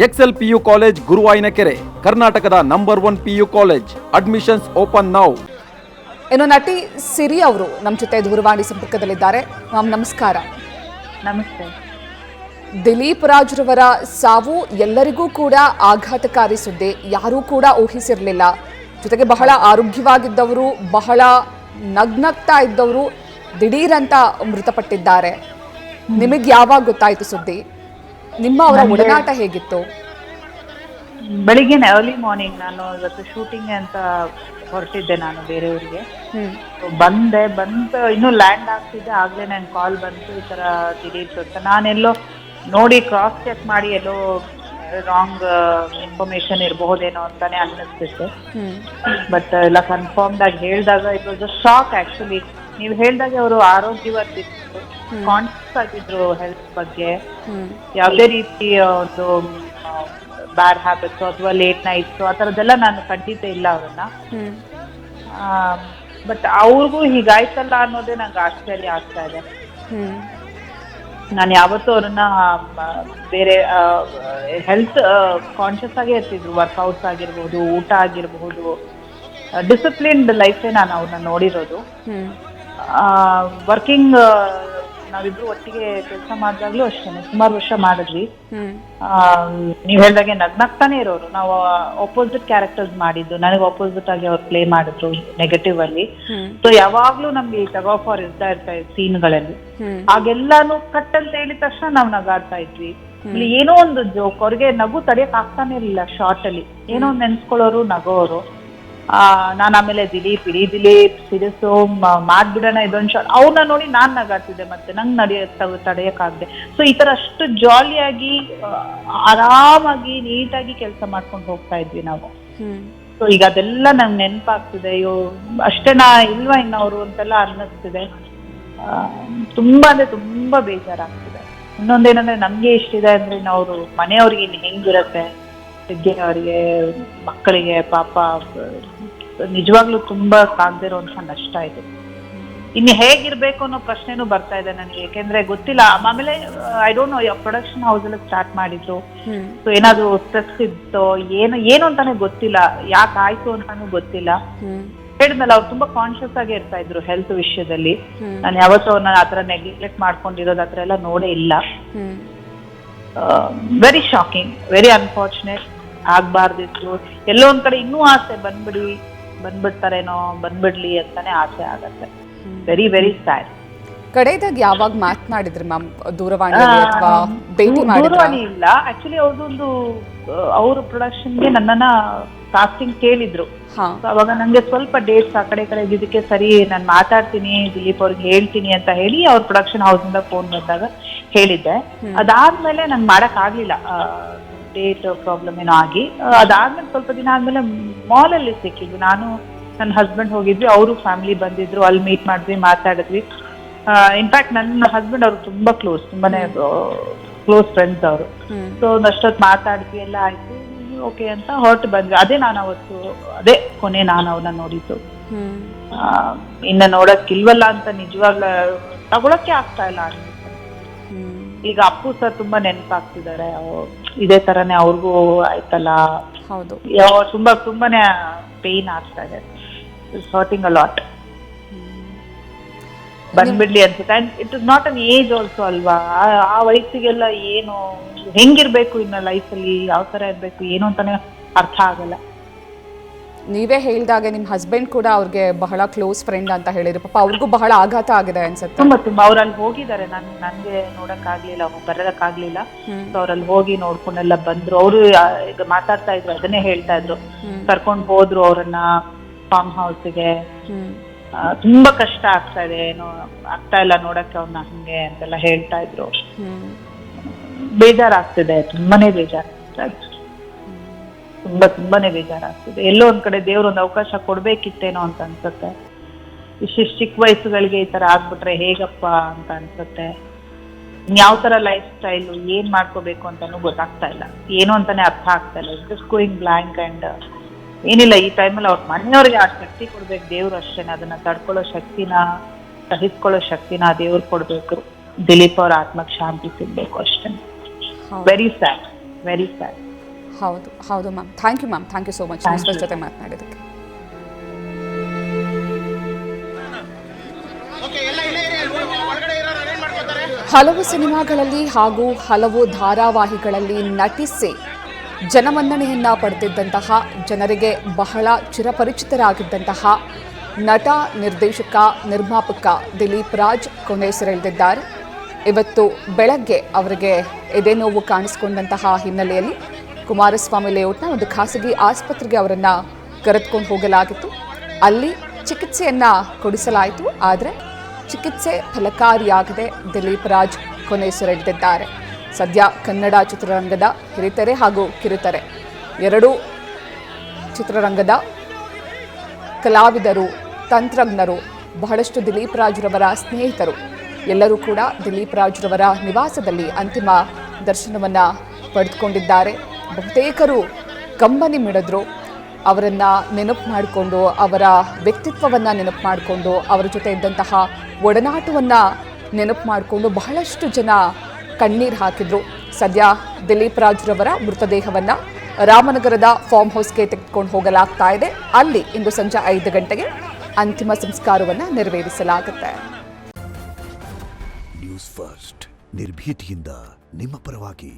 Excel PU college ಗುರುವಾಯಿನಕೆರೆ, ಕರ್ನಾಟಕದ number 1 PU college. Admissions open now. ಇನ್ನು ನಟಿ ಸಿರಿ ಅವರು ನಮ್ಮ ಜೊತೆ ದೂರವಾಣಿ ಸಂಪರ್ಕದಲ್ಲಿದ್ದಾರೆ. ಮ್ಯಾಮ್ ನಮಸ್ಕಾರ. ನಮಸ್ತೆ. ದಿಲೀಪ್ ರಾಜ್ರವರ ಸಾವು ಎಲ್ಲರಿಗೂ ಕೂಡ ಆಘಾತಕಾರಿ ಸುದ್ದಿ. ಯಾರೂ ಕೂಡ ಊಹಿಸಿರಲಿಲ್ಲ. ಜೊತೆಗೆ ಬಹಳ ಆರೋಗ್ಯವಾಗಿದ್ದವರು, ಬಹಳ ನಗ್ನಗ್ತಾ ಇದ್ದವರು ದಿಢೀರಂತ ಮೃತಪಟ್ಟಿದ್ದಾರೆ. ನಿಮಗೆ ಯಾವಾಗ ಗೊತ್ತಾಯಿತು ಸುದ್ದಿ? ನಿಮ್ಮ ಅವರ ಒಡನಾಟ ಹೇಗಿತ್ತು? ಬೆಳಿಗ್ಗೆ ಅರ್ಲಿ ಮಾರ್ನಿಂಗ್ ನಾನು ಇವತ್ತು ಶೂಟಿಂಗ್ ಅಂತ ಹೊರಟಿದ್ದೆ, ನಾನು ಬೇರೆ ಊರಿಗೆ ಬಂದು ಇನ್ನೂ ಲ್ಯಾಂಡ್ ಆಗ್ತಿದ್ದೆ, ಆಗ್ಲೇ ನಂಗೆ ಕಾಲ್ ಬಂತು ಈ ಥರ ದಿಲೀಪ್ ಅಂತ. ನಾನೆಲ್ಲೋ ನೋಡಿ ಕ್ರಾಸ್ ಚೆಕ್ ಮಾಡಿ ಎಲ್ಲೋ ರಾಂಗ್ ಇನ್ಫಾರ್ಮೇಶನ್ ಇರಬಹುದೇನೋ ಅಂತಾನೆ ಅನ್ನಿಸ್ತಿತ್ತು. ಬಟ್ ಎಲ್ಲ ಕನ್ಫರ್ಮ್ಡ್ ಆಗಿ ಹೇಳಿದಾಗ it was a shock actually. ನೀವು ಹೇಳಿದಾಗ ಅವರು ಆರೋಗ್ಯವಾಗಿದ್ರು, ಕಾನ್ಶಿಯಸ್ ಆಗಿದ್ರು ಹೆಲ್ತ್ ಬಗ್ಗೆ. ಯಾವುದೇ ರೀತಿ ಒಂದು ಬ್ಯಾಡ್ ಹ್ಯಾಬಿಟ್ಸ್ ಅಥವಾ ಲೇಟ್ ನೈಟ್ಸ್ ಆ ಥರದ್ದೆಲ್ಲ ನಾನು ಖಂಡಿತ ಇಲ್ಲ ಅವ್ರನ್ನ. ಬಟ್ ಅವ್ರಿಗೂ ಹೀಗಾಯ್ತಲ್ಲ ಅನ್ನೋದೇ ನಂಗೆ ಆಶ್ಚರ್ಯ ಆಗ್ತಾ ಇದೆ. ನಾನು ಯಾವತ್ತೂ ಅವ್ರನ್ನ ಬೇರೆ ಹೆಲ್ತ್ ಕಾನ್ಶಿಯಸ್ ಆಗೇ ಇರ್ತಿದ್ರು. ವರ್ಕೌಟ್ಸ್ ಆಗಿರ್ಬೋದು, ಊಟ ಆಗಿರ್ಬಹುದು, ಡಿಸಿಪ್ಲಿನ್ಡ್ ಲೈಫೇ ನಾನು ಅವ್ರನ್ನ ನೋಡಿರೋದು. ವರ್ಕಿಂಗ್ ನಾವಿಬ್ರು ಒಟ್ಟಿಗೆ ಕೆಲಸ ಮಾಡಿದಾಗ್ಲೂ ಅಷ್ಟೇ ಸುಮಾರು ವರ್ಷ ಮಾಡಿದ್ವಿ. ನೀವ್ ಹೇಳ್ದಾಗೆ ನಗ್ನಗ್ತಾನೆ ಇರೋರು. ನಾವು ಅಪೋಸಿಟ್ ಕ್ಯಾರೆಕ್ಟರ್ಸ್ ಮಾಡಿದ್ದು, ನನಗೆ ಅಪೋಸಿಟ್ ಆಗಿ ಅವ್ರು ಪ್ಲೇ ಮಾಡಿದ್ರು ನೆಗೆಟಿವ್ ಅಲ್ಲಿ. ಸೊ ಯಾವಾಗ್ಲೂ ನಮ್ಗೆ ಟಗ್ ಆಫ್ ವಾರ್ ಇರ್ತಾ ಸೀನ್ಗಳಲ್ಲಿ. ಹಾಗೆಲ್ಲಾನು ಕಟ್ ಅಂತ ಹೇಳಿದ ತಕ್ಷಣ ನಾವ್ ನಗಾಡ್ತಾ ಇದ್ವಿ. ಏನೋ ಒಂದು ಜೋಕ್, ಅವ್ರಿಗೆ ನಗು ತಡೆಯಕ್ ಆಗ್ತಾನೆ ಇರ್ಲಿಲ್ಲ. ಶಾರ್ಟ್ ಅಲ್ಲಿ ಏನೋ ಒಂದು ನೆನ್ಸ್ಕೊಳ್ಳೋರು, ನಗೋರು. ನಾನು ಆಮೇಲೆ ದಿಲೀಪ್ ಸಿರಿಸು ಮಾಡ್ಬಿಡೋಣ ಇದೊಂದು ಶಾರ್ಟ್, ಅವ್ರನ್ನ ನೋಡಿ ನಾನ್ ನಗಾಡ್ತಿದ್ದೆ, ಮತ್ತೆ ನಂಗೆ ತಡೆಯಕ್ಕಾಗದೆ. ಸೊ ಈ ತರ ಅಷ್ಟು ಜಾಲಿಯಾಗಿ ಆರಾಮಾಗಿ ನೀಟಾಗಿ ಕೆಲಸ ಮಾಡ್ಕೊಂಡು ಹೋಗ್ತಾ ಇದ್ವಿ ನಾವು. ಸೊ ಈಗ ಅದೆಲ್ಲ ನಂಗೆ ನೆನಪಾಗ್ತಿದೆ. ಅಯ್ಯೋ ಅಷ್ಟೇನಾ ಇಲ್ವಾ ಇನ್ನವರು ಅಂತೆಲ್ಲ ಅನ್ನಿಸ್ತಿದೆ. ತುಂಬಾ ಅಂದ್ರೆ ತುಂಬಾ ಬೇಜಾರಾಗ್ತಿದೆ. ಇನ್ನೊಂದೇನಂದ್ರೆ ನಮ್ಗೆ ಎಷ್ಟಿದೆ ಅಂದ್ರೆ ಅವ್ರು ಮನೆಯವ್ರಿಗೆ ಇನ್ನು ಹೆಂಗಿರತ್ತೆ, ಅವರಿಗೆ ಮಕ್ಕಳಿಗೆ ಪಾಪ ನಿಜವಾಗ್ಲೂ ತುಂಬಾ ಕಾಗ್ದಿರೋಂಥ ನಷ್ಟ ಇದೆ. ಇನ್ನು ಹೇಗಿರ್ಬೇಕು ಅನ್ನೋ ಪ್ರಶ್ನೆನೂ ಬರ್ತಾ ಇದೆ ನನಗೆ. ಯಾಕೆಂದ್ರೆ ಗೊತ್ತಿಲ್ಲ. ಆಮೇಲೆ I don't know, production house ಎಲ್ಲ ಸ್ಟಾರ್ಟ್ ಮಾಡಿದ್ರು. ಸೊ ಏನಾದ್ರು ಸ್ಟ್ರೆಸ್ ಇತ್ತೋ ಏನು ಅಂತಾನೆ ಗೊತ್ತಿಲ್ಲ, ಯಾಕೆ ಆಯ್ತು ಅಂತಾನು ಗೊತ್ತಿಲ್ಲ. ಹೇಳಿದ್ನಲ್ಲ, ಅವ್ರು ತುಂಬಾ ಕಾನ್ಶಿಯಸ್ ಆಗಿ ಇರ್ತಾ ಇದ್ರು ಹೆಲ್ತ್ ವಿಷಯದಲ್ಲಿ. ನಾನು ಯಾವತ್ತೂ ಅವ್ರನ್ನ ಆತರ ನೆಗ್ಲೆಕ್ಟ್ ಮಾಡ್ಕೊಂಡಿರೋದು ಆತರ ಎಲ್ಲ ನೋಡೇ ಇಲ್ಲ. Very shocking, very unfortunate. ಆಗ್ಬಾರ್ದಿತ್ತು. ಎಲ್ಲೋ ಒಂದ್ ಕಡೆ ಇನ್ನೂ ಆಸೆ ಬಂದ್ಬಿಡ್ತಾರೇನೋ, ಬಂದ್ಬಿಡ್ಲಿ ಅಂತಾನೆ ಆಸೆ ಆಗತ್ತೆ. Very very sad. ಕಡೆದಾಗ ಯಾವಾಗ ಮಾತನಾಡಿದ್ರಿ ಮ್ಯಾಮ್ ದೂರವಾಣಿ ಅಥವಾ ಭೇಟಿ ಮಾಡಿದ್ರಾ? ದೂರವಾಣಿ ಇಲ್ಲ ಆಕ್ಚುಲಿ. ಅವ್ರದೊಂದು ಅವ್ರ ಪ್ರೊಡಕ್ಷನ್ಗೆ ನನ್ನನ್ನ ಕಾಸ್ಟಿಂಗ್ ಕೇಳಿದ್ರು. ಅವಾಗ ನಂಗೆ ಸ್ವಲ್ಪ ಡೇಟ್ಸ್ ಆ ಕಡೆ ಇದ್ದಿದ್ದಕ್ಕೆ ಸರಿ ನಾನು ಮಾತಾಡ್ತೀನಿ, ದಿಲೀಪ್ ಅವ್ರಿಗೆ ಹೇಳ್ತೀನಿ ಅಂತ ಹೇಳಿ ಅವ್ರ ಪ್ರೊಡಕ್ಷನ್ ಹೌಸ್ ಇಂದ ಫೋನ್ ಬಂದಾಗ ಹೇಳಿದ್ದೆ. ಅದಾದ್ಮೇಲೆ ನಂಗೆ ಮಾಡಕ್ ಆಗ್ಲಿಲ್ಲ, ಡೇಟ್ ಪ್ರಾಬ್ಲಮ್ ಏನೋ ಆಗಿ. ಅದಾದ್ಮೇಲೆ ಸ್ವಲ್ಪ ದಿನ ಆದ್ಮೇಲೆ ಮಾಲ್ ಅಲ್ಲಿ ಸಿಕ್ಕಿದ್ವಿ. ನಾನು ನನ್ನ ಹಸ್ಬೆಂಡ್ ಹೋಗಿದ್ವಿ, ಅವರು ಫ್ಯಾಮಿಲಿ ಬಂದಿದ್ರು, ಅಲ್ಲಿ ಮೀಟ್ ಮಾಡಿದ್ವಿ, ಮಾತಾಡಿದ್ವಿ. ಇನ್ಫ್ಯಾಕ್ಟ್ ನನ್ನ ಹಸ್ಬೆಂಡ್ ಅವ್ರು ತುಂಬಾನೇ ಕ್ಲೋಸ್ ಫ್ರೆಂಡ್ಸ್ ಅವರು. ಸೊ ಒಂದಷ್ಟೊತ್ತು ಮಾತಾಡಿದ್ವಿ, ಎಲ್ಲ ಆಯ್ತು, ಓಕೆ ಅಂತ ಹೊರಟು ಬಂದ್ವಿ. ಅದೇ ಕೊನೆ ನಾನು ಅವ್ರನ್ನ ನೋಡಿದ್ದು. ಇನ್ನ ನೋಡಕ್ ಇಲ್ವಲ್ಲ ಅಂತ ನಿಜವಾಗ್ಲೂ ತಗೊಳಕ್ಕೆ ಆಗ್ತಾ ಇಲ್ಲ. ಈಗ ಅಪ್ಪು ಸರ್ ತುಂಬಾ ನೆನಪಾಗ್ತಿದ್ದಾರೆ. ಇದೇ ತರನೇ ಅವ್ರಿಗೂ ಆಯ್ತಲ್ಲ. ಹೌದು, ತುಂಬಾನೇ ಪೇನ್ ಆಗ್ತಾ ಇದೆ. ಹರ್ಟಿಂಗ್ ಅ ಲಾಟ್. ಬಂದ್ಬಿಡ್ಲಿ ಅನ್ಸುತ್ತೆ. And it is not an age also ಅಲ್ವಾ. ಆ ವಯಸ್ಸಿಗೆಲ್ಲ ಏನು ಹೆಂಗಿರ್ಬೇಕು ಇನ್ನ ಲೈಫಲ್ಲಿ, ಯಾವ ತರ ಇರ್ಬೇಕು ಏನು ಅಂತಾನೆ ಅರ್ಥ ಆಗಲ್ಲ. ನೀವೇ ಹೇಳ್ದಾಗೆ ನಿಮ್ ಹಸ್ಬೆಂಡ್ ಕೂಡ ಅವ್ರಿಗೆ ಬಹಳ ಕ್ಲೋಸ್ ಫ್ರೆಂಡ್ ಅಂತ ಹೇಳಿದ್ರು. ಪಾಪ ಅವ್ರಿಗೂ ಬಹಳ ಆಘಾತ ಆಗಿದೆ ಅನ್ಸುತ್ತೆ. ತುಂಬಾ ಅವ್ರು ಅಲ್ಲಿ ಹೋಗಿದ್ದಾರೆ. ನನ್ಗೆ ನೋಡಕ್ ಆಗ್ಲಿಲ್ಲ, ಬರೋದಕ್ ಆಗ್ಲಿಲ್ಲ. ಸೊ ಅವ್ರಲ್ಲಿ ಹೋಗಿ ನೋಡ್ಕೊಂಡೆಲ್ಲ ಬಂದ್ರು. ಅವರು ಈಗ ಮಾತಾಡ್ತಾ ಇದ್ರು, ಅದನ್ನೇ ಹೇಳ್ತಾ ಇದ್ರು. ಕರ್ಕೊಂಡ್ ಹೋದ್ರು ಅವ್ರನ್ನ ಫಾರ್ಮ್ ಹೌಸ್ಗೆ. ತುಂಬಾ ಕಷ್ಟ ಆಗ್ತಾ ಇದೆ, ಏನೋ ಆಗ್ತಾ ಇಲ್ಲ ನೋಡಕ್ಕೆ ಅವ್ರನ್ನ ಹಂಗೆ ಅಂತೆಲ್ಲ ಹೇಳ್ತಾ ಇದ್ರು. ಬೇಜಾರಾಗ್ತಿದೆ, ತುಂಬಾನೇ ಬೇಜಾರಾಗ್ತಿದೆ. ಎಲ್ಲೋ ಒಂದ್ ಕಡೆ ದೇವ್ರ ಒಂದು ಅವಕಾಶ ಕೊಡ್ಬೇಕಿತ್ತೇನೋ ಅಂತ ಅನ್ಸುತ್ತೆ. ಇಷ್ಟಿಷ್ಟು ಚಿಕ್ಕ ವಯಸ್ಸುಗಳಿಗೆ ಈ ತರ ಆಗ್ಬಿಟ್ರೆ ಹೇಗಪ್ಪ ಅಂತ ಅನ್ಸುತ್ತೆ. ಯಾವ ತರ ಲೈಫ್ ಸ್ಟೈಲ್ ಏನ್ ಮಾಡ್ಕೋಬೇಕು ಅಂತಾನು ಗೊತ್ತಾಗ್ತಾ ಇಲ್ಲ, ಏನು ಅಂತಾನೆ ಅರ್ಥ ಆಗ್ತಾ ಇಲ್ಲ. Just going blank. ಅಂಡ್ ಏನಿಲ್ಲ, ಈ ಟೈಮಲ್ಲಿ ಅವ್ರ ಮನೆಯವ್ರಿಗೆ ಆ ಶಕ್ತಿ ಕೊಡ್ಬೇಕು ದೇವ್ರು ಅಷ್ಟೇನೆ. ಅದನ್ನ ತಡ್ಕೊಳ್ಳೋ ಶಕ್ತಿನ, ಸಹಿಸ್ಕೊಳ್ಳೋ ಶಕ್ತಿನ ದೇವ್ರು ಕೊಡ್ಬೇಕು. ದಿಲೀಪ್ ಅವ್ರ ಆತ್ಮಕ್ಕೆ ಶಾಂತಿ ಸಿಗ್ಬೇಕು ಅಷ್ಟೇ. Very sad. Very sad. ಹೌದು ಹೌದು ma'am. Thank you ma'am, thank you so much Thank news first you. ಜೊತೆ ಮಾತನಾಡಿದ್ದಕ್ಕೆ. ಹಲವು ಸಿನಿಮಾಗಳಲ್ಲಿ ಹಾಗೂ ಹಲವು ಧಾರಾವಾಹಿಗಳಲ್ಲಿ ನಟಿಸಿ ಜನಮನ್ನಣೆಯನ್ನ ಪಡೆದಿದ್ದಂತಹ, ಜನರಿಗೆ ಬಹಳ ಚಿರಪರಿಚಿತರಾಗಿದ್ದಂತಹ ನಟ, ನಿರ್ದೇಶಕ, ನಿರ್ಮಾಪಕ ದಿಲೀಪ್ ರಾಜ್ ಕೊನೆಯುಸಿರೆಳೆದಿದ್ದಾರೆ. ಇವತ್ತು ಬೆಳಗ್ಗೆ ಅವರಿಗೆ ಎದೆನೋವು ಕಾಣಿಸಿಕೊಂಡಂತಹ ಹಿನ್ನೆಲೆಯಲ್ಲಿ ಕುಮಾರಸ್ವಾಮಿ ಲೇಔಟ್ನ ಒಂದು ಖಾಸಗಿ ಆಸ್ಪತ್ರೆಗೆ ಅವರನ್ನು ಕರೆದುಕೊಂಡು ಹೋಗಲಾಗಿತ್ತು. ಅಲ್ಲಿ ಚಿಕಿತ್ಸೆಯನ್ನು ಕೊಡಿಸಲಾಯಿತು. ಆದರೆ ಚಿಕಿತ್ಸೆ ಫಲಕಾರಿಯಾಗದೆ ದಿಲೀಪ್ ರಾಜ್ ಕೊನೆಯುಸಿರೆಳೆದಿದ್ದಾರೆ. ಸದ್ಯ ಕನ್ನಡ ಚಿತ್ರರಂಗದ ಹಿರಿತೆರೆ ಹಾಗೂ ಕಿರುತೆರೆ ಎರಡೂ ಚಿತ್ರರಂಗದ ಕಲಾವಿದರು, ತಂತ್ರಜ್ಞರು, ಬಹಳಷ್ಟು ದಿಲೀಪ್ ರಾಜ್ರವರ ಸ್ನೇಹಿತರು ಎಲ್ಲರೂ ಕೂಡ ದಿಲೀಪ್ ರಾಜ್ರವರ ನಿವಾಸದಲ್ಲಿ ಅಂತಿಮ ದರ್ಶನವನ್ನು ಪಡೆದುಕೊಂಡಿದ್ದಾರೆ. ಬಹುತೇಕರು ಕಂಬನಿ ಮಿಡಿದ್ರು. ಅವರನ್ನು ನೆನಪು ಮಾಡಿಕೊಂಡು, ಅವರ ವ್ಯಕ್ತಿತ್ವವನ್ನು ನೆನಪು ಮಾಡಿಕೊಂಡು, ಅವರ ಜೊತೆ ಇದ್ದಂತಹ ಒಡನಾಟವನ್ನು ನೆನಪು ಮಾಡಿಕೊಂಡು ಬಹಳಷ್ಟು ಜನ ಕಣ್ಣೀರು ಹಾಕಿದ್ರು. ಸದ್ಯ ದಿಲೀಪ್ ರಾಜ್ರವರ ಮೃತದೇಹವನ್ನು ರಾಮನಗರದ ಫಾರ್ಮ್ ಹೌಸ್ಗೆ ತೆಗೆದುಕೊಂಡು ಹೋಗಲಾಗ್ತಾ ಇದೆ. ಅಲ್ಲಿ ಇಂದು ಸಂಜೆ 5 ಗಂಟೆಗೆ ಅಂತಿಮ ಸಂಸ್ಕಾರವನ್ನು ನೆರವೇರಿಸಲಾಗುತ್ತೆ. ನ್ಯೂಸ್ ಫಸ್ಟ್ ನಿರ್ಭೀತಿಯಿಂದ ನಿಮ್ಮ ಪರವಾಗಿ.